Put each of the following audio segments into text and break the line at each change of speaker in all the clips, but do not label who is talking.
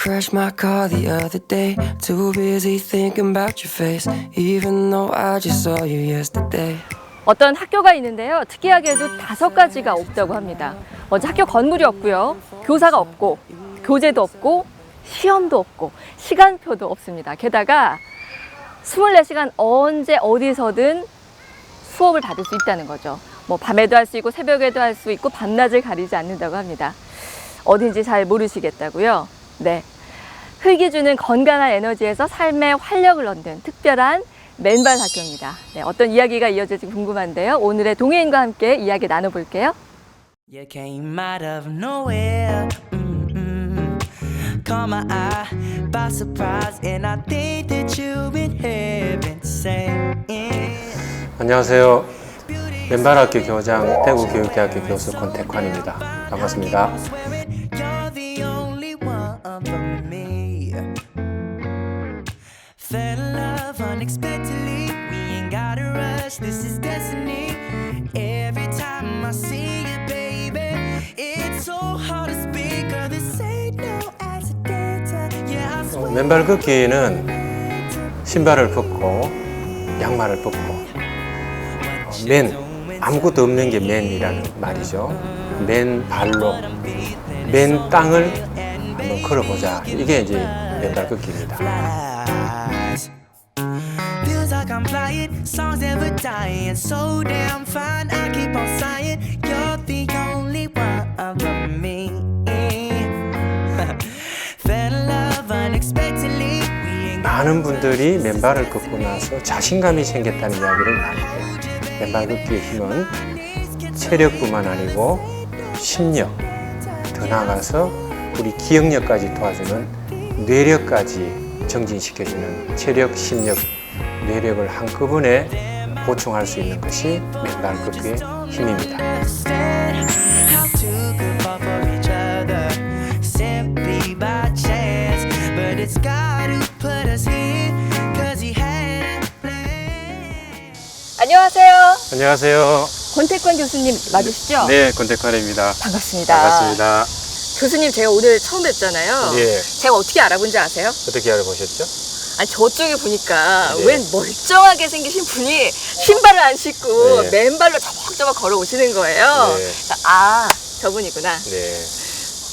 crashed my car the other day. Too busy thinking about your face, even though I just saw you yesterday.
어떤 학교가 있는데요. 특이하게도 5가지가 없다고 합니다. 먼저 학교 건물이 없고요. 교사가 없고, 교재도 없고, 시험도 없고, 시간표도 없습니다. 게다가 24시간 언제 어디서든 수업을 받을 수 있다는 거죠. 뭐 밤에도 할 수 있고 새벽에도 할 수 있고 밤낮을 가리지 않는다고 합니다. 어딘지 잘 모르시겠다고요? 네. 흙이 주는 건강한 에너지에서 삶의 활력을 얻는 특별한 맨발 학교입니다. 네, 어떤 이야기가 이어질지 궁금한데요. 오늘의 동해인과 함께 이야기 나눠볼게요.
You came out of nowhere. Caught my eye by surprise, and I think that you've been heaven sent.
안녕하세요. 맨발학교 교장 대구교육대학교 교수 권택환입니다. 반갑습니다.
You're the only one for me. Fell in love unexpectedly. We ain't gotta rush. This is destiny. Every time I see you, baby, it's so hard to speak. 'Cause this ain't no accident. Yeah, I swear.
맨발 걷기는 신발을 벗고 양말을 벗고 맨, 아무것도 없는 게 맨이라는 말이죠. 맨 발로 맨 땅을 한번 걸어보자. 이게 이제 맨발 걷기입니다.
Feels like I'm flying, songs never dying, so damn fine. I keep on sighing. You're the only one for me. Fell in love unexpectedly.
많은 분들이 맨발을 걷고 나서 자신감이 생겼다는 이야기를 많이 해요. 맨발 걷기의 힘은 체력뿐만 아니고 심력, 더 나아가서 우리 기억력까지 도와주는 뇌력까지 정진시켜주는 체력, 심력, 뇌력을 한꺼번에 보충할 수 있는 것이 맨발 걷기의 힘입니다.
How two could fall for each other simply by chance, but it's God who put us here, 'cause He had a plan.
안녕하세요.
안녕하세요.
권택환 교수님 맞으시죠?
네, 권택환입니다.
반갑습니다.
반갑습니다.
교수님 제가 오늘 처음 뵙잖아요.
예.
제가 어떻게 알아본지 아세요?
어떻게 알아보셨죠?
아니 저쪽에 보니까
네.
웬 멀쩡하게 생기신 분이 신발을 안 신고
네.
맨발로 저벅저벅 걸어오시는 거예요.
네.
그래서 아 저분이구나.
네.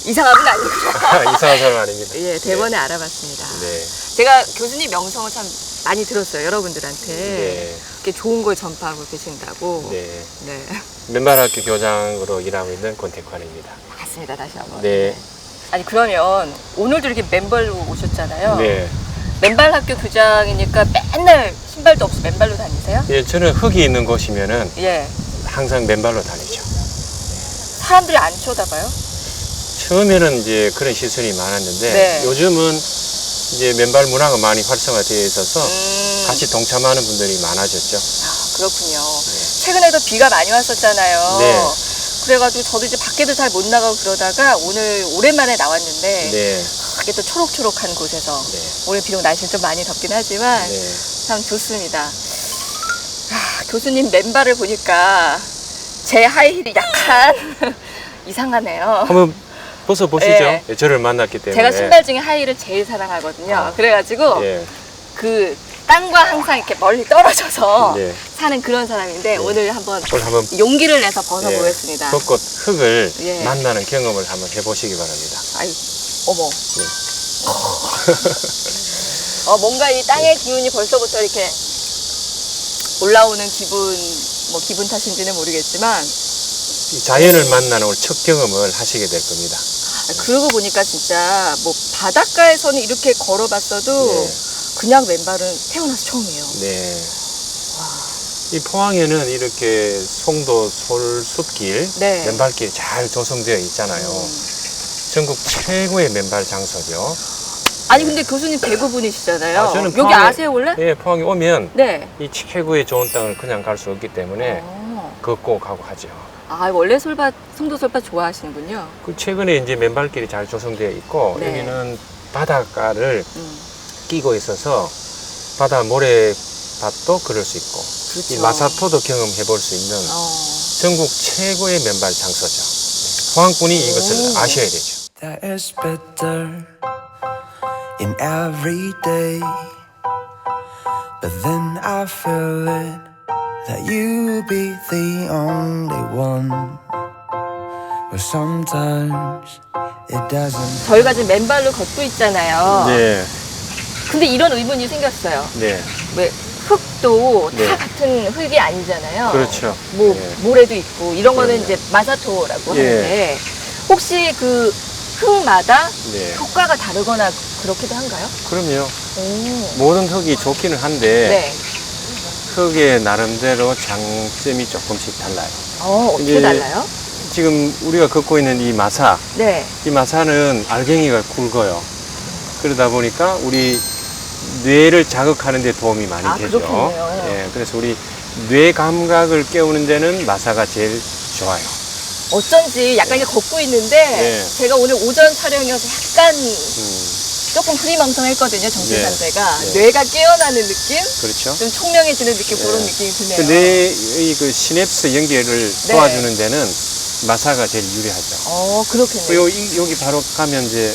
이상한 분 아니구나.
이상한 사람 아닙니다.
예, 대번에 알아봤습니다.
네.
제가 교수님 명성을 참 많이 들었어요. 여러분들한테.
네.
이렇게 좋은 걸 전파하고 계신다고.
네.
네.
맨발학교 교장으로 일하고 있는 권택환입니다.
반갑습니다. 다시 한번.
네.
아니 그러면 오늘도 이렇게 맨발로 오셨잖아요.
네.
맨발 학교 교장이니까 맨날 신발도 없이 맨발로 다니세요?
예, 저는 흙이 있는 곳이면은
예.
항상 맨발로 다니죠.
사람들이 안 쳐다봐요?
처음에는 이제 그런 시설이 많았는데
네.
요즘은 이제 맨발 문화가 많이 활성화되어 있어서 같이 동참하는 분들이 많아졌죠.
아, 그렇군요. 최근에도 비가 많이 왔었잖아요.
네.
그래가지고 저도 이제 밖에도 잘 못 나가고 그러다가 오늘 오랜만에 나왔는데
네.
이게 또 초록초록한 곳에서
네.
오늘 비록 날씨는 좀 많이 덥긴 하지만
네.
참 좋습니다. 아, 교수님 맨발을 보니까 제 하이힐이 약간 이상하네요.
한번 벗어보시죠.
네.
예, 저를 만났기 때문에.
제가 신발 중에 하이힐을 제일 사랑하거든요. 그래가지고
예.
그 땅과 항상 이렇게 멀리 떨어져서
네.
사는 그런 사람인데 오늘 한번
오늘 한번
용기를 내서 벗어보겠습니다.
벚꽃 흙을
예.
만나는 경험을 한번 해보시기 바랍니다.
아이, 어머.
네.
뭔가 이 땅의 기운이 벌써부터 이렇게 올라오는 기분 탓인지는 모르겠지만
이 자연을 만나는 오늘 첫 경험을 하시게 될 겁니다.
그러고 보니까 진짜 뭐 바닷가에서는 이렇게 걸어봤어도
네.
그냥 맨발은 태어나서 처음이에요.
네. 이 포항에는 이렇게 송도 솔숲길,
네.
맨발길이 잘 조성되어 있잖아요. 전국 최고의 맨발 장소죠.
아니 근데 교수님 대구 분이시잖아요.
아, 저는
여기
포항에-
아세요 원래?
예, 포항에 오면
네.
이 최고의 좋은 땅을 그냥 갈 수 없기 때문에 걷고 가고 하죠.
아 원래 송도 솔밭 좋아하시는군요.
그 최근에 이제 맨발길이 잘 조성되어 있고
네.
여기는 바닷가를
음.
끼고 있어서 바다 모래밭도 걸을 수 있고
그렇죠.
이 마사토도 경험해 볼 수 있는 전국 최고의 맨발 장소죠. 포항군이 이것을 아셔야 되죠.
That is better. every day. But then I feel it, that you'll be the only one. But sometimes it doesn't.
저희가 지금 맨발로 걷고 있잖아요.
네.
근데 이런 의문이 생겼어요.
네.
왜 흙도
네.
다 같은 흙이 아니잖아요.
그렇죠.
뭐
네.
모래도 있고 이런 거는
네.
이제 마사토라고
예.
하는데 혹시 그 흙마다
네.
효과가 다르거나 그렇기도 한가요?
그럼요.
오.
모든 흙이 좋기는 한데
네.
흙의 나름대로 장점이 조금씩 달라요.
어떻게
이제
달라요?
지금 우리가 걷고 있는 이 마사,
네.
이 마사는 알갱이가 굵어요. 그러다 보니까 우리 뇌를 자극하는 데 도움이 많이 되죠.
그렇겠네요.
예, 그래서 우리 뇌 감각을 깨우는 데는 마사가 제일 좋아요.
어쩐지 약간 이렇게 걷고 있는데
네.
제가 오늘 오전 촬영이어서 약간
음,
조금 흐리멍텅했거든요. 정신
네.
상태가.
네.
뇌가 깨어나는 느낌?
그렇죠.
좀 총명해지는 느낌
네.
그런 느낌이 드네요.
그 뇌의 그 시냅스 연결을 도와주는 데는 마사가 제일 유리하죠.
그렇겠네요.
그리고 여기 바로 가면 이제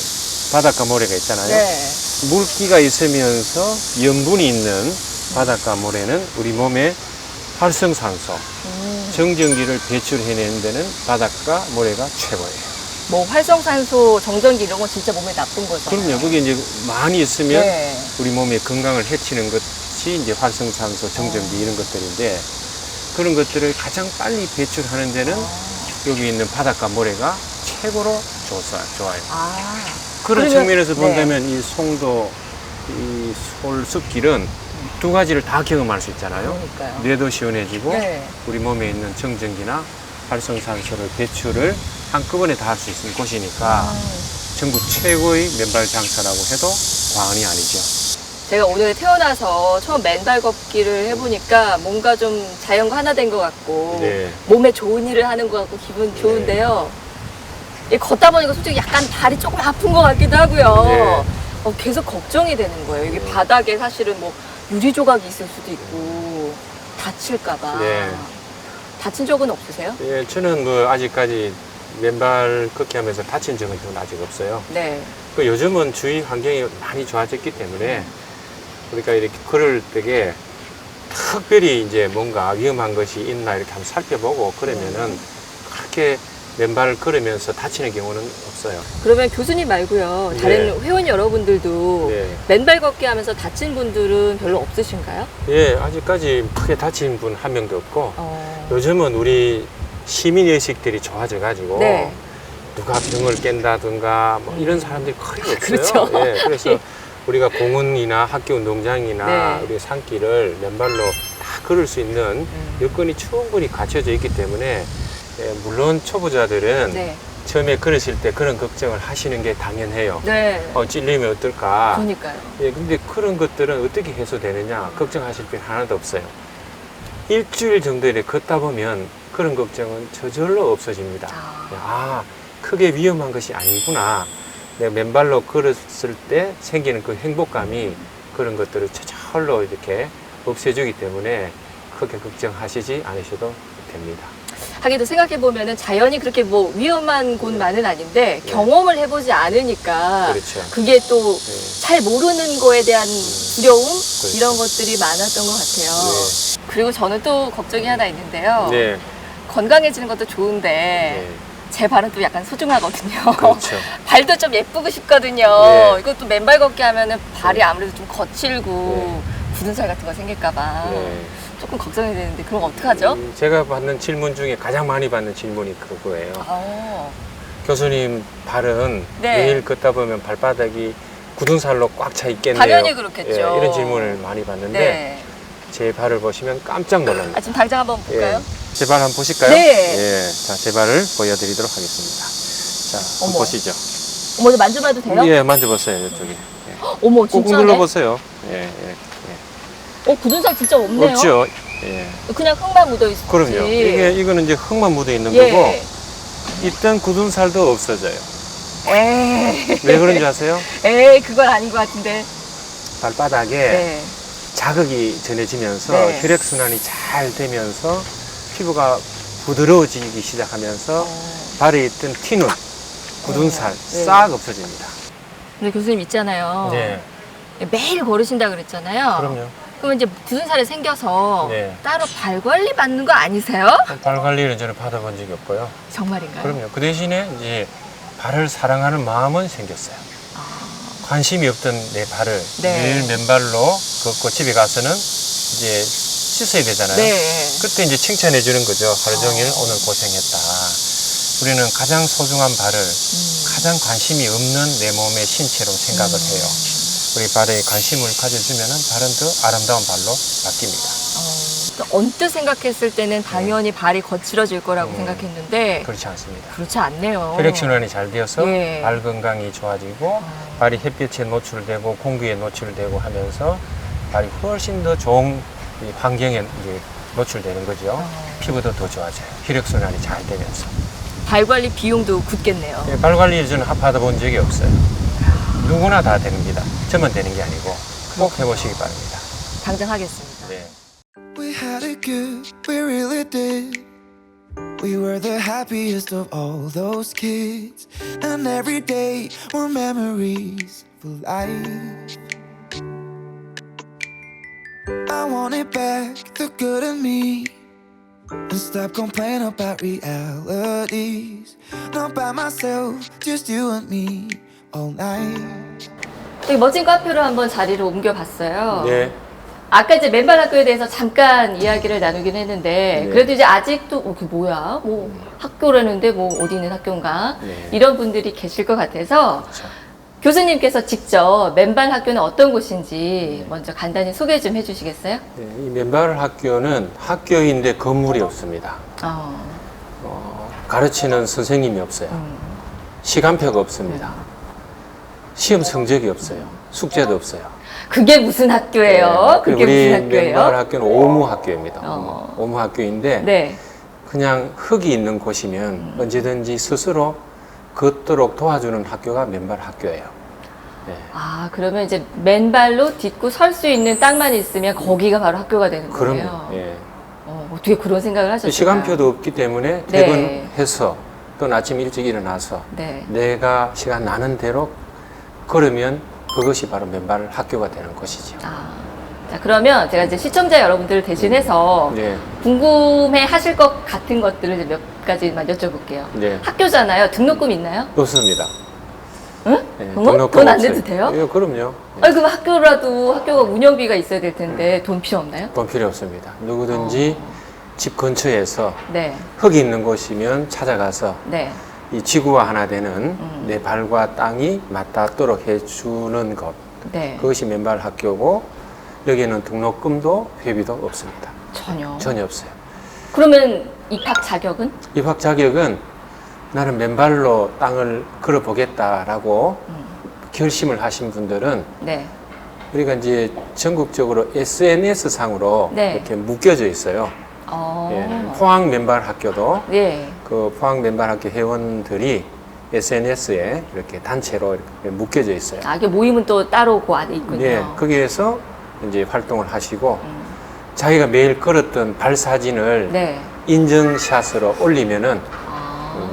바닷가 모래가 있잖아요.
네.
물기가 있으면서 염분이 있는 바닷가 모래는 우리 몸에 활성산소, 정전기를 배출해내는 데는 바닷가 모래가 최고예요.
뭐 활성산소, 정전기 이런 건 진짜 몸에 나쁜 거죠.
그럼요. 그게 이제 많이 있으면
네.
우리 몸의 건강을 해치는 것이 이제 활성산소, 정전기 이런 것들인데 그런 것들을 가장 빨리 배출하는 데는 여기 있는 바닷가 모래가 최고로 좋아요. 그런
그러면-
측면에서
네.
본다면 이 송도, 이 솔숲길은 두 가지를 다 경험할 수 있잖아요.
그러니까요.
뇌도 시원해지고
네.
우리 몸에 있는 정전기나 활성산소를 배출을 한꺼번에 다 할 수 있는 곳이니까 전국 최고의 맨발 장사라고 해도 과언이 아니죠.
제가 오늘 태어나서 처음 맨발 걷기를 해보니까 뭔가 좀 자연과 하나 된 것 같고
네.
몸에 좋은 일을 하는 것 같고 기분 좋은데요. 이 걷다 보니까 솔직히 약간 발이 조금 아픈 것 같기도 하고요. 계속 걱정이 되는 거예요. 이게 바닥에 사실은 뭐 유리 조각이 있을 수도 있고 다칠까봐.
네.
다친 적은 없으세요?
예, 저는 뭐 아직까지 맨발 걷기 하면서 다친 적은 저는 아직 없어요.
네.
그 요즘은 주위 환경이 많이 좋아졌기 때문에 우리가 이렇게 걸을 때에 특별히 이제 뭔가 위험한 것이 있나 이렇게 한번 살펴보고 그러면은 그렇게 맨발을 걸으면서 다치는 경우는 없어요.
그러면 교수님 말고요. 다른 회원 여러분들도
네.
맨발 걷기 하면서 다친 분들은 별로 없으신가요?
예, 아직까지 크게 다친 분 한 명도 없고 요즘은 우리 시민의식들이 좋아져가지고
네.
누가 병을 깬다든가 뭐 이런 사람들이 거의 없어요.
그렇죠.
예, 그래서 우리가 공원이나 학교 운동장이나
네.
우리 산길을 맨발로 다 걸을 수 있는 여건이 충분히 갖춰져 있기 때문에 예, 물론 초보자들은
네.
처음에 걸으실 때 그런 걱정을 하시는 게 당연해요.
네.
찔리면 어떨까?
그러니까요.
예, 근데 그런 것들은 어떻게 해소되느냐 걱정하실 필요 하나도 없어요. 일주일 정도 이렇게 걷다 보면 그런 걱정은 저절로 없어집니다. 크게 위험한 것이 아니구나. 내가 맨발로 걸었을 때 생기는 그 행복감이 그런 것들을 저절로 이렇게 없애주기 때문에 크게 걱정하시지 않으셔도 됩니다.
하기도 생각해보면은 자연이 그렇게 뭐 위험한 곳만은 아닌데 경험을 해보지 않으니까
그렇죠.
그게 또 잘
네.
모르는 거에 대한 두려움
그렇죠.
이런 것들이 많았던 것 같아요.
네.
그리고 저는 또 걱정이 하나 있는데요.
네.
건강해지는 것도 좋은데
네.
제 발은 또 약간 소중하거든요.
그렇죠.
발도 좀 예쁘고 싶거든요.
네.
이것도 맨발 걷기 하면은 발이
네.
아무래도 좀 거칠고 굳은 살 같은 거 생길까봐
네.
조금 걱정이 되는데 그럼 어떡하죠?
제가 받는 질문 중에 가장 많이 받는 질문이 그거예요.
아,
교수님 발은
네.
매일 걷다 보면 발바닥이 굳은 살로 꽉 차 있겠네요.
당연히 그렇겠죠.
예, 이런 질문을 많이 받는데
네.
제 발을 보시면 깜짝 놀랍니다.
지금 당장 한번 볼까요?
제 발 한번 보실까요?
네.
예, 자, 제 발을 보여드리도록 하겠습니다. 자, 한번
어머.
보시죠.
어머, 저 만져봐도 돼요?
예, 만져보세요, 이쪽에. 예.
어머,
꾹꾹
진짜네.
눌러보세요. 예, 예.
굳은 살 진짜 없네요.
없죠? 예.
그냥 흙만 묻어 있지.
그럼요. 이거는 이제 흙만 묻어 있는
예.
거고, 있던 굳은 살도 없어져요.
에이.
왜 그런지 아세요?
에이, 그건 아닌 것 같은데.
발바닥에
네.
자극이 전해지면서
네.
혈액순환이 잘 되면서 피부가 부드러워지기 시작하면서 발에 있던 티눈, 굳은 살
네.
싹 없어집니다.
근데 교수님 있잖아요.
네.
매일 걸으신다 그랬잖아요.
그럼요.
그러면 이제 굳은 살이 생겨서
네.
따로 발 관리 받는 거 아니세요?
발 관리를 저는 받아본 적이 없고요.
정말인가요?
그럼요. 그 대신에 이제 발을 사랑하는 마음은 생겼어요. 관심이 없던 내 발을
네.
매일 맨발로 걷고 집에 가서는 이제 씻어야 되잖아요.
네.
그때 이제 칭찬해 주는 거죠. 하루 종일 오늘 고생했다. 우리는 가장 소중한 발을 가장 관심이 없는 내 몸의 신체로 생각을 해요. 우리 발에 관심을 가져주면 발은 더 아름다운 발로 바뀝니다.
언뜻 생각했을 때는 당연히 발이 거칠어질 거라고 생각했는데
그렇지 않습니다.
그렇지 않네요.
혈액순환이 잘 되어서
예.
발 건강이 좋아지고 발이 햇빛에 노출되고 공기에 노출되고 하면서 발이 훨씬 더 좋은 이 환경에 이제 노출되는 거죠. 피부도 더 좋아져요. 혈액순환이 잘 되면서.
발 관리 비용도 굳겠네요.
예, 발 관리를 저는 받아본 적이 없어요. 누구나 다 됩니다. 저만 되는 게 아니고 꼭 해보시기 바랍니다.
당장 하겠습니다.
네.
We had it good, we really did. We were the happiest of all those kids. And every day were memories for life. I want it back, the good in me. And stop complaining about realities. Not by myself, just you and me all night.
되게 멋진 카페로 한번 자리를 옮겨봤어요.
네.
아까 이제 맨발 학교에 대해서 잠깐 이야기를 나누긴 했는데
네.
그래도 이제 아직도 그게 뭐야? 뭐 학교라는데 뭐 어디 있는 학교인가?
네.
이런 분들이 계실 것 같아서
그렇죠.
교수님께서 직접 맨발 학교는 어떤 곳인지 먼저 간단히 소개 좀 해주시겠어요?
네, 이 맨발 학교는 학교인데 건물이 없습니다. 가르치는 선생님이 없어요. 시간표가 없습니다. 시험 성적이 없어요. 숙제도 없어요.
그게 무슨 학교예요?
네,
그게
우리
무슨 학교예요?
맨발 학교는 오무 학교입니다.
어.
오무 학교인데
네.
그냥 흙이 있는 곳이면 언제든지 스스로 걷도록 도와주는 학교가 맨발 학교예요. 네.
아, 그러면 이제 맨발로 딛고 설 수 있는 땅만 있으면 거기가 바로 학교가 되는
그럼요.
거예요.
예.
어떻게 그런 생각을 하셨어요?
시간표도 없기 때문에
네.
퇴근해서 또 아침 일찍 일어나서
네.
내가 시간 나는 대로 걸으면 그것이 바로 맨발 학교가 되는 것이죠.
자, 그러면 제가 이제 시청자 여러분들을 대신해서
네.
궁금해 하실 것 같은 것들을 이제 몇 가지만 여쭤볼게요.
네.
학교잖아요. 등록금 있나요?
없습니다.
응?
네,
돈 안 내도 돼요?
예, 그럼요.
아니, 그럼 학교가 운영비가 있어야 될 텐데 돈 필요 없나요?
돈 필요 없습니다. 누구든지 집 근처에서
네.
흙이 있는 곳이면 찾아가서
네.
이 지구와 하나 되는 내 발과 땅이 맞닿도록 해주는 것.
네.
그것이 맨발 학교고 여기는 등록금도 회비도 없습니다. 전혀 없어요.
그러면 입학 자격은?
입학 자격은 나는 맨발로 땅을 걸어보겠다라고 결심을 하신 분들은
네.
우리가 이제 전국적으로 SNS 상으로
네.
이렇게 묶여져 있어요. 예, 포항 맨발 학교도
네.
그 포항 맨발 학교 회원들이 SNS에 이렇게 단체로 이렇게 묶여져 있어요.
아, 이게 모임은 또 따로 그 안에 있군요.
예, 거기에서 이제 활동을 하시고 자기가 매일 걸었던 발 사진을
네.
인증샷으로 올리면은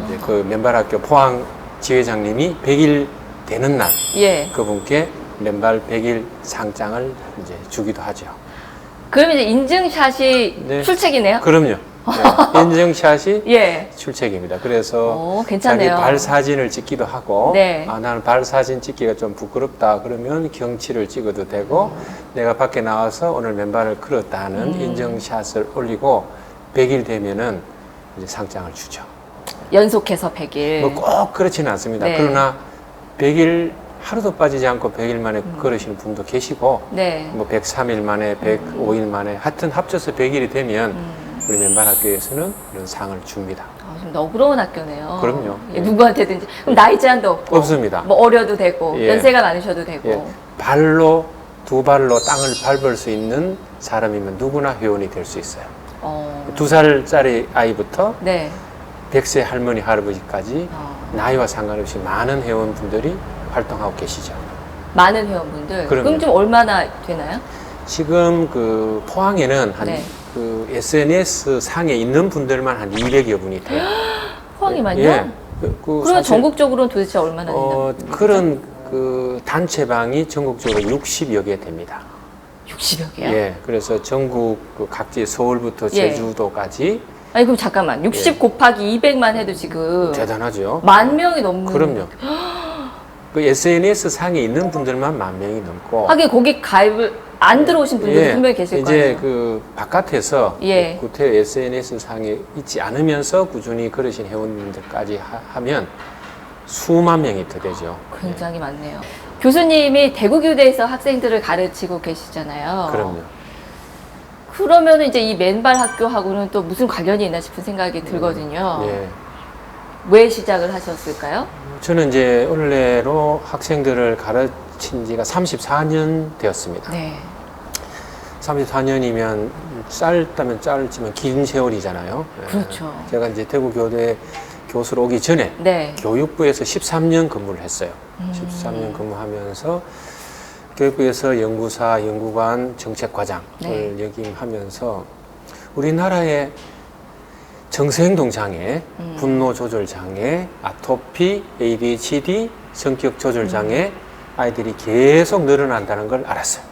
이제 그 맨발 학교 포항 지회장님이 100일 되는 날
예.
그분께 맨발 100일 상장을 이제 주기도 하죠.
그러면 이제 인증샷이
네.
출첵이네요?
그럼요. 네, 인증샷이
예.
출첵입니다. 그래서
괜찮네요.
자기 발 사진을 찍기도 하고,
네.
아, 나는 발 사진 찍기가 좀 부끄럽다. 그러면 경치를 찍어도 되고, 내가 밖에 나와서 오늘 맨발을 걸었다 하는 인증샷을 올리고, 100일 되면은 이제 상장을 주죠.
연속해서 100일.
뭐 꼭 그렇지는 않습니다.
네.
그러나 100일 하루도 빠지지 않고 100일 만에 걸으시는 분도 계시고,
네.
뭐 103일 만에, 105일 만에, 하여튼 합쳐서 100일이 되면 우리 맨발 학교에서는 이런 상을 줍니다.
좀 너그러운 학교네요.
그럼요.
예,
예.
누구한테든지. 그럼 나이 제한도 없고.
없습니다.
뭐 어려도 되고,
예.
연세가 많으셔도 되고.
예, 발로 두 발로 땅을 밟을 수 있는 사람이면 누구나 회원이 될 수 있어요. 2살짜리 아이부터
네.
100세 할머니 할아버지까지 나이와 상관없이 많은 회원분들이 활동하고 계시죠.
많은 회원분들.
그럼요.
그럼 좀 얼마나 되나요?
지금 그 포항에는 한
네.
그 SNS 상에 있는 분들만 한 200여 분이 돼요.
포항이만요?
예.
그러면 전국적으로는 도대체 얼마나 된다고?
그런 그 단체방이 전국적으로 60여 개 됩니다.
60여 개요?
예, 그래서 전국 그 각지 서울부터
예.
제주도까지
아니 그럼 잠깐만 60
예.
곱하기 200만 해도 지금
대단하죠.
10,000명이 넘는.
그럼요. 그 SNS 상에 있는 분들만 10,000명이 넘고.
하긴 거기 가입을 안 들어오신 분들이
예,
분명히 계실
이제
거예요.
그 바깥에서
예.
구태 SNS 상에 있지 않으면서 꾸준히 걸으신 회원님들까지 하면 수만 명이 더 되죠.
굉장히 많네요. 교수님이 대구교대에서 학생들을 가르치고 계시잖아요.
그럼요.
그러면은 이제 이 맨발 학교하고는 또 무슨 관련이 있나 싶은 생각이 들거든요.
예.
왜 시작을 하셨을까요?
저는 이제 원래로 학생들을 가르친 지가 34년 되었습니다.
네.
34년이면 짧다면 짧지만 긴 세월이잖아요. 예.
그렇죠.
제가 이제 대구교대 교수로 오기 전에
네.
교육부에서 13년 근무를 했어요. 13년 근무하면서 교육부에서 연구사, 연구관, 정책과장을
네.
역임하면서 우리나라의 정서행동 장애, 분노 조절 장애, 아토피, ADHD, 성격 조절 장애 아이들이 계속 늘어난다는 걸 알았어요.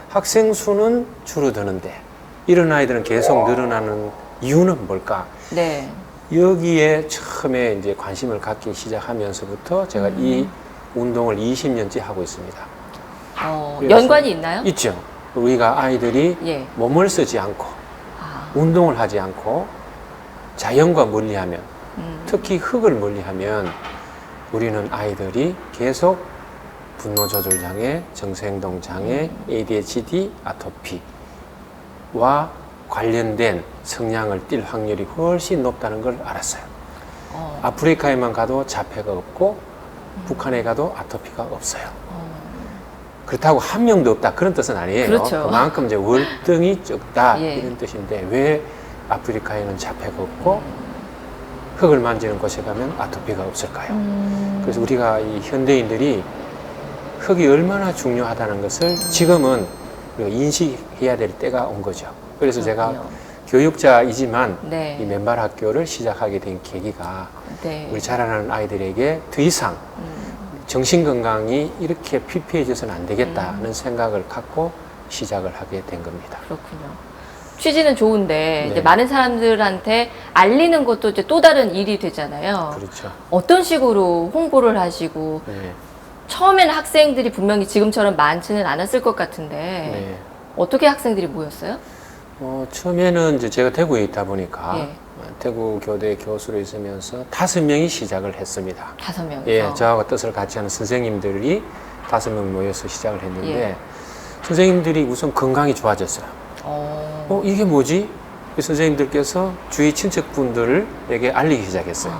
학생 수는 줄어드는데 이런 아이들은 계속 늘어나는 이유는 뭘까?
네.
여기에 처음에 이제 관심을 갖기 시작하면서부터 제가 이 운동을 20년째 하고 있습니다. 그래서
연관이 있나요?
있죠. 우리가 아이들이
예.
몸을 쓰지 않고
아,
운동을 하지 않고 자연과 멀리하면 특히 흙을 멀리하면 우리는 아이들이 계속 분노 조절 장애, 정서행동 장애, ADHD, 아토피와 관련된 성향을 띌 확률이 훨씬 높다는 걸 알았어요. 아프리카에만 가도 자폐가 없고 북한에 가도 아토피가 없어요. 그렇다고 한 명도 없다 그런 뜻은 아니에요.
그렇죠.
그만큼 이제 월등히 적다
예.
이런 뜻인데 왜 아프리카에는 자폐가 없고 흙을 만지는 곳에 가면 아토피가 없을까요? 그래서 우리가 이 현대인들이 흙이 얼마나 중요하다는 것을 지금은 우리가 인식해야 될 때가 온 거죠. 그래서 제가
그렇군요.
교육자이지만
네.
이 맨발 학교를 시작하게 된 계기가
네.
우리 자라나는 아이들에게 더 이상 정신 건강이 이렇게 피폐해져서는 안 되겠다는 생각을 갖고 시작을 하게 된 겁니다.
그렇군요. 취지는 좋은데
네.
이제 많은 사람들한테 알리는 것도 이제 또 다른 일이 되잖아요.
그렇죠.
어떤 식으로 홍보를 하시고
네.
처음에는 학생들이 분명히 지금처럼 많지는 않았을 것 같은데
네.
어떻게 학생들이 모였어요?
처음에는 이제 제가 대구에 있다 보니까
예.
대구 교대 교수로 있으면서 5명이 시작을 했습니다.
5명이서.
예, 저하고 뜻을 같이 하는 선생님들이 5명 모여서 시작을 했는데
예.
선생님들이 우선 건강이 좋아졌어요. 이게 뭐지? 선생님들께서 주위 친척분들에게 알리기 시작했어요.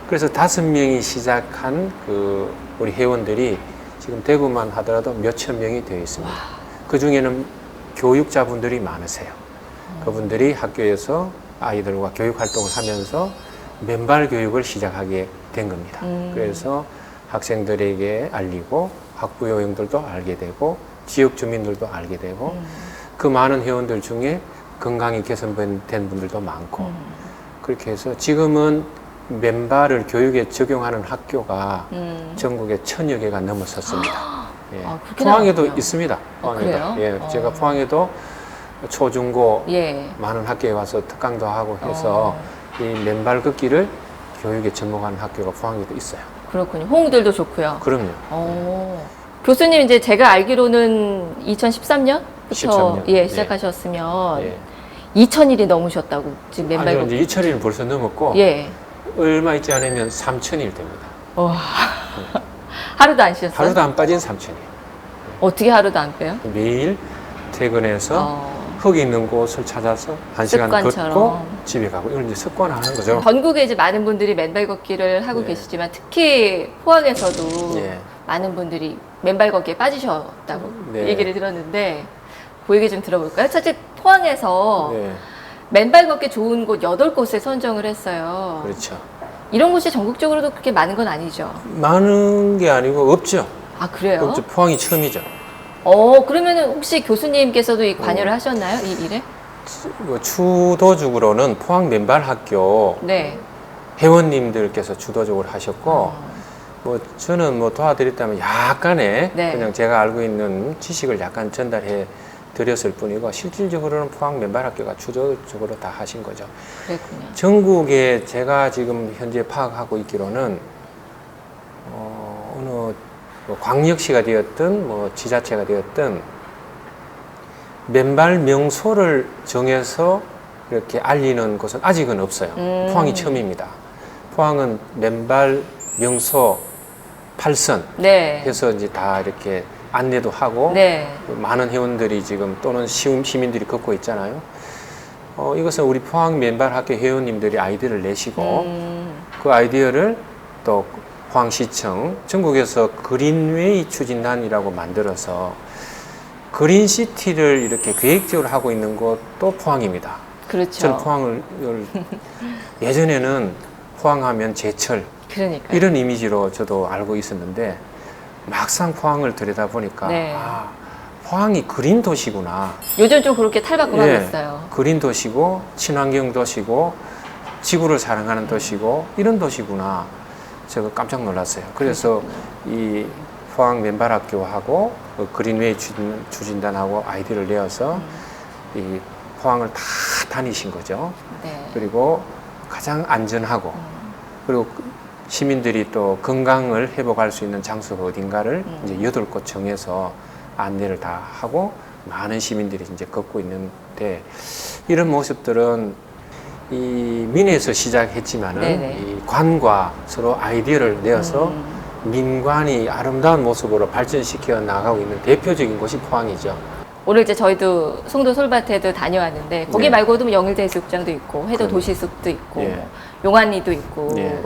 그래서 5명이 시작한 그 우리 회원들이 지금 대구만 하더라도 몇천 명이 되어 있습니다. 그 중에는 교육자분들이 많으세요. 그분들이 학교에서 아이들과 교육 활동을 하면서 맨발 교육을 시작하게 된 겁니다. 그래서 학생들에게 알리고 학부 요원들도 알게 되고 지역 주민들도 알게 되고 그 많은 회원들 중에 건강이 개선된 분들도 많고 그렇게 해서 지금은 맨발을 교육에 적용하는 학교가 전국에 1,000여 개가 넘어섰습니다. 예.
그렇게
포항에도
나왔군요.
있습니다. 포항에도.
그래요?
예, 제가 포항에도 초중고
예.
많은 학교에 와서 특강도 하고 해서 이 맨발 걷기를 교육에 접목하는 학교가 포항에도 있어요.
그렇군요. 호응들도 좋고요.
그럼요.
교수님 이제 제가 알기로는 2013년부터
13년.
예,
예.
시작하셨으면
예.
2,000일이 넘으셨다고 지금 맨발
아니요,
걷기.
이제 2,000일은 벌써 넘었고
예.
얼마 있지 않으면 3,000일 됩니다.
하루도 안 쉬었어요?
하루도 안 빠진 3,000일.
어떻게 하루도 안 빼요?
매일 퇴근해서 흙이 있는 곳을 찾아서 1시간
습관처럼.
걷고 집에 가고 이걸 이제 습관화하는 거죠.
전국에 이제 많은 분들이 맨발 걷기를 하고
네.
계시지만 특히 포항에서도
예.
많은 분들이 맨발 걷기에 빠지셨다고
네.
얘기를 들었는데 그 얘기 좀 들어볼까요? 사실 포항에서
네,
맨발 걷기 좋은 곳 8곳을 선정을 했어요.
그렇죠.
이런 곳이 전국적으로도 그렇게 많은 건 아니죠.
많은 게 아니고 없죠.
아, 그래요?
없죠. 포항이 처음이죠.
그러면은 혹시 교수님께서도 이 관여를 하셨나요? 이 일에?
주도적으로는 포항 맨발 학교
네.
회원님들께서 주도적으로 하셨고 뭐 저는 뭐 도와드렸다면 약간의
네.
그냥 제가 알고 있는 지식을 약간 전달해 드렸을 뿐이고 실질적으로는 포항 맨발학교가 주도적으로 다 하신 거죠.
그랬군요.
전국에 제가 지금 현재 파악하고 있기로는 어느 뭐 광역시가 되었든 뭐 지자체가 되었든 맨발 명소를 정해서 이렇게 알리는 곳은 아직은 없어요. 포항이 처음입니다. 포항은 맨발 명소 8선
네.
해서 이제 다 이렇게 안내도 하고
네.
많은 회원들이 지금 또는 시민들이 걷고 있잖아요. 이것은 우리 포항 맨발학교 회원님들이 아이디어를 내시고 그 아이디어를 또 포항시청 전국에서 그린웨이 추진단이라고 만들어서 그린시티를 이렇게 계획적으로 하고 있는 곳도 포항입니다.
그렇죠.
저는 포항을 예전에는 포항하면 제철
그러니까.
이런 이미지로 저도 알고 있었는데 막상 포항을 들여다 보니까
네.
아, 포항이 그린 도시구나.
요즘 좀 그렇게 탈바꿈하고
예,
있어요.
그린 도시고 친환경 도시고 지구를 사랑하는 도시고 이런 도시구나. 제가 깜짝 놀랐어요. 그래서 이 포항 맨발학교하고 그린웨이 추진단하고 아이디어를 내어서 이 포항을 다 다니신 거죠.
네.
그리고 가장 안전하고 그리고 시민들이 또 건강을 회복할 수 있는 장소가 어딘가를 이제 8곳 정해서 안내를 다 하고 많은 시민들이 이제 걷고 있는데 이런 모습들은 이 민에서 시작했지만은
네네.
이 관과 서로 아이디어를 내어서 민관이 아름다운 모습으로 발전시켜 나가고 있는 대표적인 곳이 포항이죠.
오늘 이제 저희도 송도 솔밭에도 다녀왔는데 거기
네.
말고도 뭐 영일대해수욕장도 있고 해도
그럼요.
도시숲도 있고
예.
용안리도 있고
예.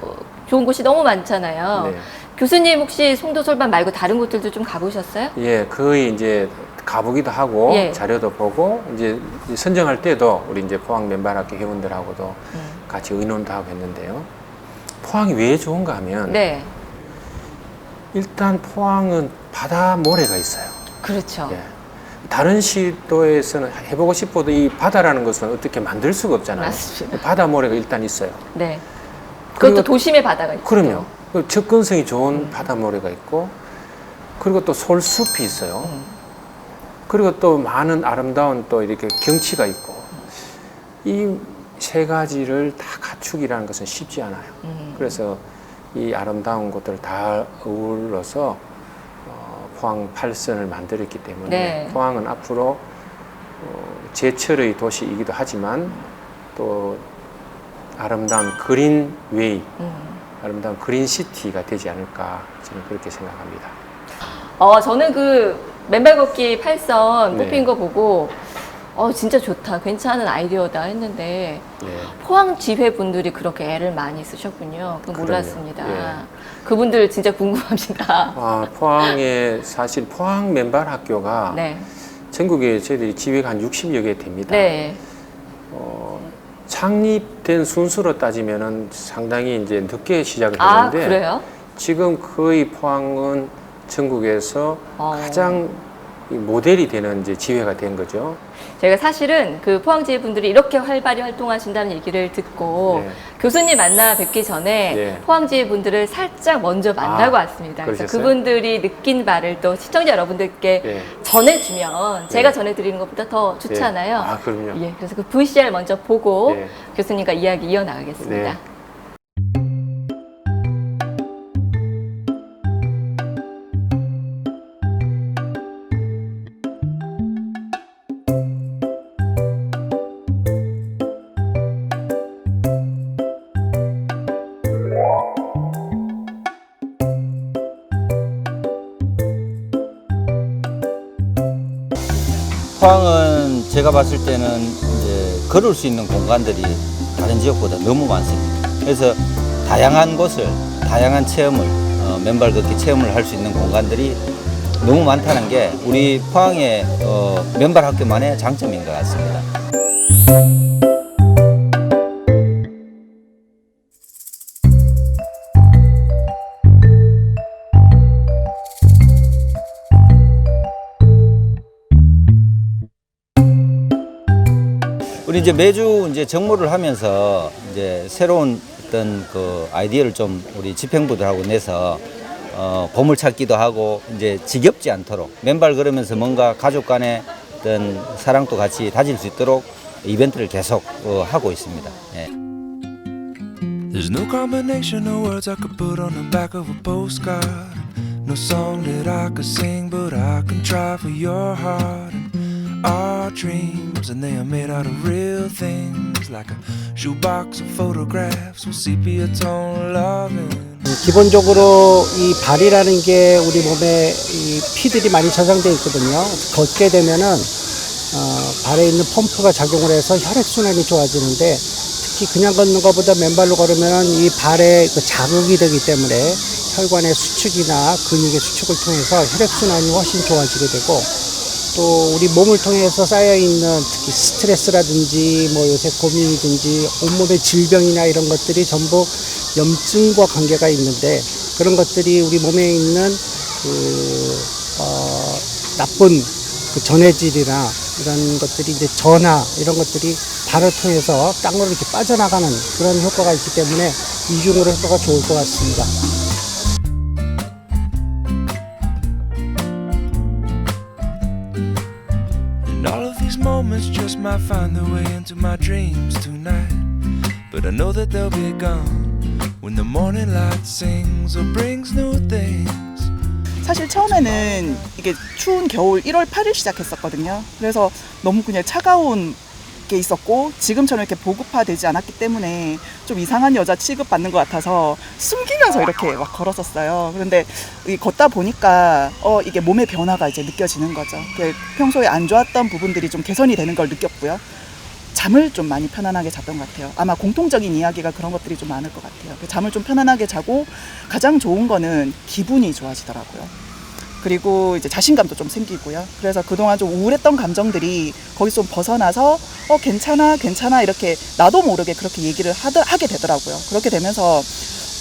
좋은 곳이 너무 많잖아요.
네.
교수님 혹시 송도 솔밭 말고 다른 곳들도 좀 가보셨어요?
예, 거의 이제 가보기도 하고
예.
자료도 보고 이제 선정할 때도 우리 이제 포항 맨발학교 회원들하고도 같이 의논도 하고 했는데요. 포항이 왜 좋은가 하면
네,
일단 포항은 바다 모래가 있어요.
그렇죠.
예. 다른 시도에서는 해보고 싶어도 이 바다라는 것은 어떻게 만들 수가 없잖아요.
맞습니다.
바다 모래가 일단 있어요.
네. 그것도
그리고-
도심의 바다가 있고.
그럼요. 그 접근성이 좋은 바다 모래가 있고 그리고 또 솔숲이 있어요. 그리고 또 많은 아름다운 또 이렇게 경치가 있고 이 세 가지를 다 갖추기라는 것은 쉽지 않아요. 그래서 이 아름다운 곳들을 다 어울러서 포항 8선을 만들었기 때문에
네.
포항은 앞으로 제철의 도시이기도 하지만 또 아름다운 그린웨이, 아름다운 그린시티가 되지 않을까 저는 그렇게 생각합니다.
저는 그 맨발 걷기 8선
네.
뽑힌 거 보고 진짜 좋다, 괜찮은 아이디어다 했는데
네.
포항 지회 분들이 그렇게 애를 많이 쓰셨군요. 그건
그럼요.
몰랐습니다.
예.
그분들 진짜 궁금합니다.
포항에 사실 포항 맨발 학교가
네.
전국에 저희들이 지회가 한 60여 개 됩니다.
네.
창립된 순수로 따지면은 상당히 이제 늦게 시작을
아,
했는데
그래요?
지금 거의 포항은 전국에서 가장 이 모델이 되는 이제 지회가 된 거죠.
제가 사실은 그 포항지회 분들이 이렇게 활발히 활동하신다는 얘기를 듣고
네.
교수님 만나 뵙기 전에
네.
포항지회 분들을 살짝 먼저 만나고 왔습니다. 그래서
그러셨어요?
그분들이 느낀 바를 또 시청자 여러분들께
네.
전해주면 제가 전해드리는 것보다 더 좋잖아요.
아, 그럼요.
예, 그래서 그 VCR 먼저 보고
네.
교수님과 이야기 이어나가겠습니다.
네.
포항은 제가 봤을 때는 이제 걸을 수 있는 공간들이 다른 지역보다 너무 많습니다. 그래서 다양한 곳을, 다양한 체험을, 맨발 걷기 체험을 할 수 있는 공간들이 너무 많다는 게 우리 포항의 맨발 학교만의 장점인 것 같습니다. 우리 이제 매주 이제 정모를 하면서 이제 새로운 어떤 그 아이디어를 좀 우리 집행부들하고 내서 보물찾기도 하고 이제 지겹지 않도록 맨발 걸으면서 뭔가 가족 간의 어떤 사랑도 같이 다질 수 있도록 이벤트를 계속 하고 있습니다. 예.
There's no combination of words I could put on the back of a postcard. No song that I could sing, but I can try for your heart. And our dreams, and they are made out of real things, like a shoebox of photographs with sepia tone loving.
기본적으로 이 발이라는 게 우리 몸에 이 피들이 많이 저장되어 있거든요. 걷게 되면은 발에 있는 펌프가 작용을 해서 혈액순환이 좋아지는데, 특히 그냥 걷는 것보다 맨발로 걸으면 이 발에 그 자극이 되기 때문에 혈관의 수축이나 근육의 수축을 통해서 혈액순환이 훨씬 좋아지게 되고, 또 우리 몸을 통해서 쌓여있는 특히 스트레스라든지 뭐 요새 고민이든지 온몸의 질병이나 이런 것들이 전부 염증과 관계가 있는데, 그런 것들이 우리 몸에 있는 나쁜 그 전해질이나 이런 것들이 이제 전하 이런 것들이 발을 통해서 땅으로 이렇게 빠져나가는 그런 효과가 있기 때문에 이중으로 효과가 좋을 것 같습니다.
And all of these moments just might find their way into my dreams tonight. But I know that they'll be gone when the morning light sings or brings new things.
사실 처음에는 이게 추운 겨울 1월 8일 시작했었거든요. 그래서 너무 그냥 차가운 게 있었고, 지금처럼 이렇게 보급화되지 않았기 때문에 좀 이상한 여자 취급받는 것 같아서 숨기면서 이렇게 막 걸었었어요. 그런데 걷다 보니까 이게 몸의 변화가 이제 느껴지는 거죠. 평소에 안 좋았던 부분들이 좀 개선이 되는 걸 느꼈고요. 잠을 좀 많이 편안하게 잤던 것 같아요. 아마 공통적인 이야기가 그런 것들이 좀 많을 것 같아요. 잠을 좀 편안하게 자고, 가장 좋은 거는 기분이 좋아지더라고요. 그리고 이제 자신감도 좀 생기고요. 그래서 그동안 좀 우울했던 감정들이 거기서 좀 벗어나서 괜찮아 이렇게 나도 모르게 그렇게 얘기를 하게 되더라고요. 그렇게 되면서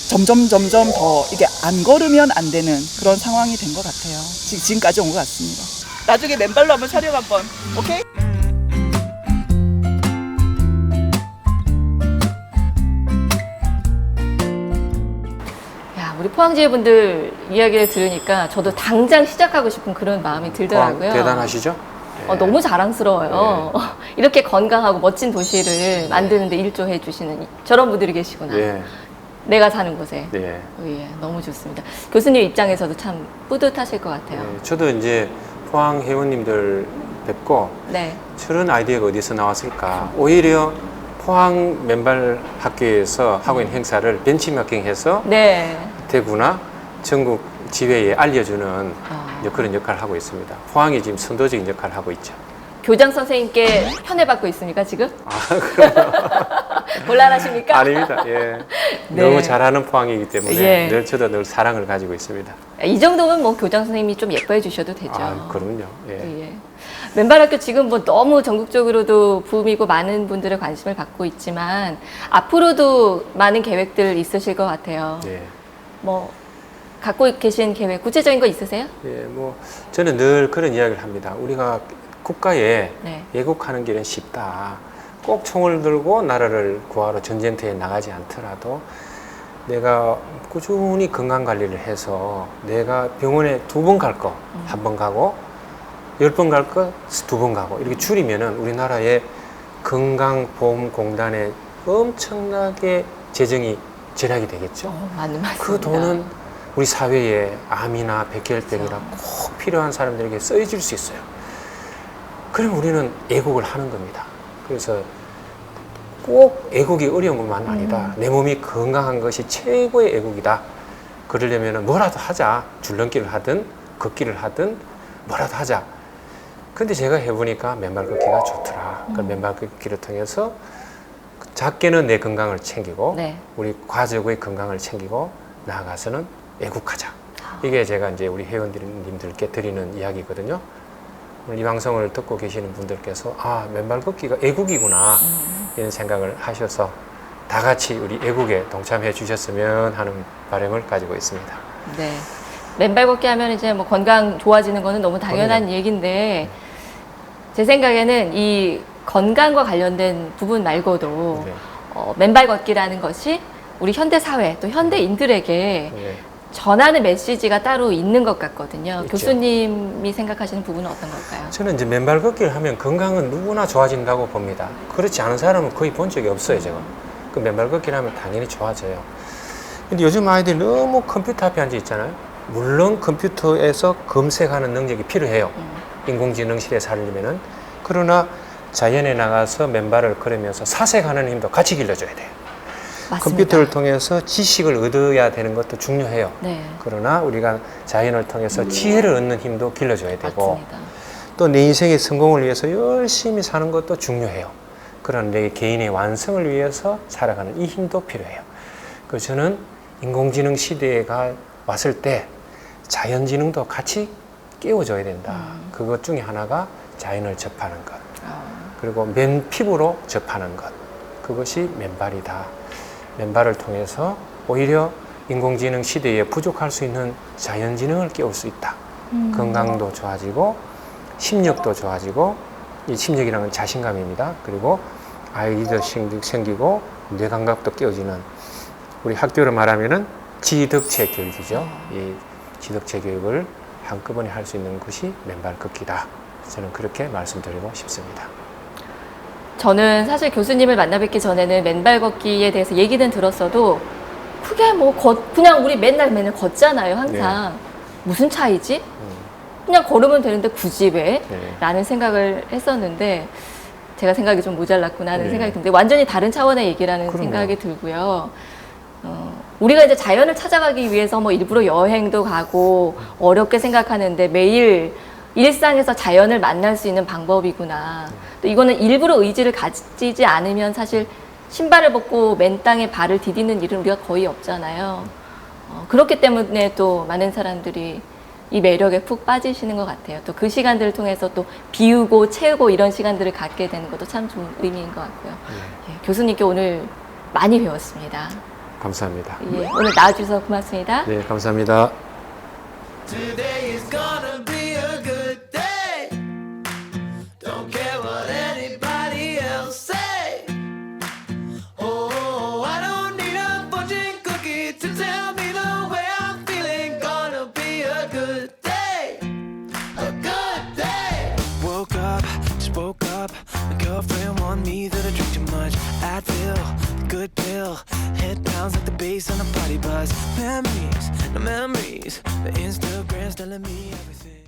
점점 더 이게 안 걸으면 안 되는 그런 상황이 된 것 같아요. 지금까지 온 것 같습니다. 나중에 맨발로 한번 촬영 한번, 오케이?
우리 포항지회 분들 이야기를 들으니까 저도 당장 시작하고 싶은 그런 마음이 들더라고요.
대단하시죠? 네.
너무 자랑스러워요.
네.
이렇게 건강하고 멋진 도시를 만드는데 일조해 주시는 저런 분들이 계시구나.
네.
내가 사는 곳에.
네.
예, 너무 좋습니다. 교수님 입장에서도 참 뿌듯하실 것 같아요.
네. 저도 이제 포항 회원님들 뵙고
네.
저런 아이디어가 어디서 나왔을까? 오히려 포항 맨발 학교에서 하고 있는 행사를 벤치마킹해서
네.
대구나 전국 지회에 알려주는 그런 역할을 하고 있습니다. 포항이 지금 선도적인 역할을 하고 있죠.
교장 선생님께 편애받고 있습니까, 지금?
그럼요.
곤란하십니까?
아닙니다. 예.
네.
너무 잘하는 포항이기 때문에
예.
저도 늘 사랑을 가지고 있습니다.
이 정도면 뭐 교장 선생님이 좀 예뻐해 주셔도 되죠.
그럼요. 예.
예. 맨발학교 지금 뭐 너무 전국적으로도 붐이고 많은 분들의 관심을 받고 있지만 앞으로도 많은 계획들 있으실 것 같아요.
예.
뭐 갖고 계신 계획 구체적인 거 있으세요?
예, 뭐 저는 늘 그런 이야기를 합니다. 우리가 국가에
네.
애국하는 길은 쉽다. 꼭 총을 들고 나라를 구하러 전쟁터에 나가지 않더라도 내가 꾸준히 건강 관리를 해서 내가 병원에 2번 갈 거 1번 가고 10번 갈 거 2번 가고 이렇게 줄이면은 우리나라의 건강보험공단에 엄청나게 재정이 절약이 되겠죠.
맞습니다.
그 돈은 우리 사회에 암이나 백혈병이나 꼭 필요한 사람들에게 쓰여질 수 있어요. 그럼 우리는 애국을 하는 겁니다. 그래서 꼭 애국이 어려운 것만 아니다. 내 몸이 건강한 것이 최고의 애국이다. 그러려면 뭐라도 하자. 줄넘기를 하든 걷기를 하든 뭐라도 하자. 근데 제가 해보니까 맨발 걷기가 좋더라. 그 맨발 걷기를 통해서 작게는 내 건강을 챙기고
네.
우리 가족의 건강을 챙기고 나아가서는 애국하자. 이게 제가 이제 우리 회원님들께 드리는 이야기거든요. 오늘 이 방송을 듣고 계시는 분들께서 맨발 걷기가 애국이구나 이런 생각을 하셔서 다 같이 우리 애국에 동참해 주셨으면 하는 바람을 가지고 있습니다.
네. 맨발 걷기 하면 이제 뭐 건강 좋아지는 거는 너무 당연한 얘기인데 제 생각에는 이 건강과 관련된 부분 말고도
네.
맨발 걷기라는 것이 우리 현대 사회 또 현대인들에게
네.
전하는 메시지가 따로 있는 것 같거든요.
있죠.
교수님이 생각하시는 부분은 어떤 걸까요?
저는 이제 맨발 걷기를 하면 건강은 누구나 좋아진다고 봅니다. 그렇지 않은 사람은 거의 본 적이 없어요, 제가. 그 맨발 걷기를 하면 당연히 좋아져요. 근데 요즘 아이들이 너무 컴퓨터 앞에 앉아 있잖아요. 물론 컴퓨터에서 검색하는 능력이 필요해요. 인공지능 시대에 살려면은. 그러나 자연에 나가서 맨발을 걸으면서 사색하는 힘도 같이 길러줘야 돼요.
맞습니다.
컴퓨터를 통해서 지식을 얻어야 되는 것도 중요해요.
네,
그러나 우리가 자연을 통해서 지혜를 얻는 힘도 길러줘야 되고,
맞습니다.
또 내 인생의 성공을 위해서 열심히 사는 것도 중요해요. 그런 내 개인의 완성을 위해서 살아가는 이 힘도 필요해요. 그래서 저는 인공지능 시대가 왔을 때 자연지능도 같이 깨워줘야 된다. 그것 중에 하나가 자연을 접하는 것, 그리고 맨 피부로 접하는 것, 그것이 맨발이다. 맨발을 통해서 오히려 인공지능 시대에 부족할 수 있는 자연지능을 깨울 수 있다. 건강도 좋아지고 심력도 좋아지고, 이 심력이라는 건 자신감입니다. 그리고 아이도 생기고 뇌감각도 깨워지는, 우리 학교로 말하면은 지덕체 교육이죠. 이 지덕체 교육을 한꺼번에 할 수 있는 것이 맨발 걷기다. 저는 그렇게 말씀드리고 싶습니다.
저는 사실 교수님을 만나 뵙기 전에는 맨발 걷기에 대해서 얘기는 들었어도 크게 뭐 그냥 우리 맨날 걷잖아요, 항상. 무슨 차이지? 그냥 걸으면 되는데 굳이 왜?
네.
라는 생각을 했었는데 제가 생각이 좀 모자랐구나 하는
네.
생각이 드는데 완전히 다른 차원의 얘기라는
그럼요.
생각이 들고요. 우리가 이제 자연을 찾아가기 위해서 뭐 일부러 여행도 가고 어렵게 생각하는데 매일 일상에서 자연을 만날 수 있는 방법이구나. 또 이거는 일부러 의지를 가지지 않으면 사실 신발을 벗고 맨 땅에 발을 디디는 일은 우리가 거의 없잖아요. 그렇기 때문에 또 많은 사람들이 이 매력에 푹 빠지시는 것 같아요. 또 그 시간들을 통해서 또 비우고 채우고 이런 시간들을 갖게 되는 것도 참 좀 의미인 것 같고요. 예, 교수님께 오늘 많이 배웠습니다.
감사합니다.
예, 오늘 나와주셔서 고맙습니다.
네, 감사합니다.
Today is gonna be a good day. Don't care what anybody else say. Oh, I don't need a fortune cookie to tell me the way I'm feeling. Gonna be a good day. A good day. Woke up, just woke up. My girlfriend warned me that I drink too much. Advil, good pill. Head pounds like the bass on a party bus. Memories, no memories. The Instagram's telling me everything.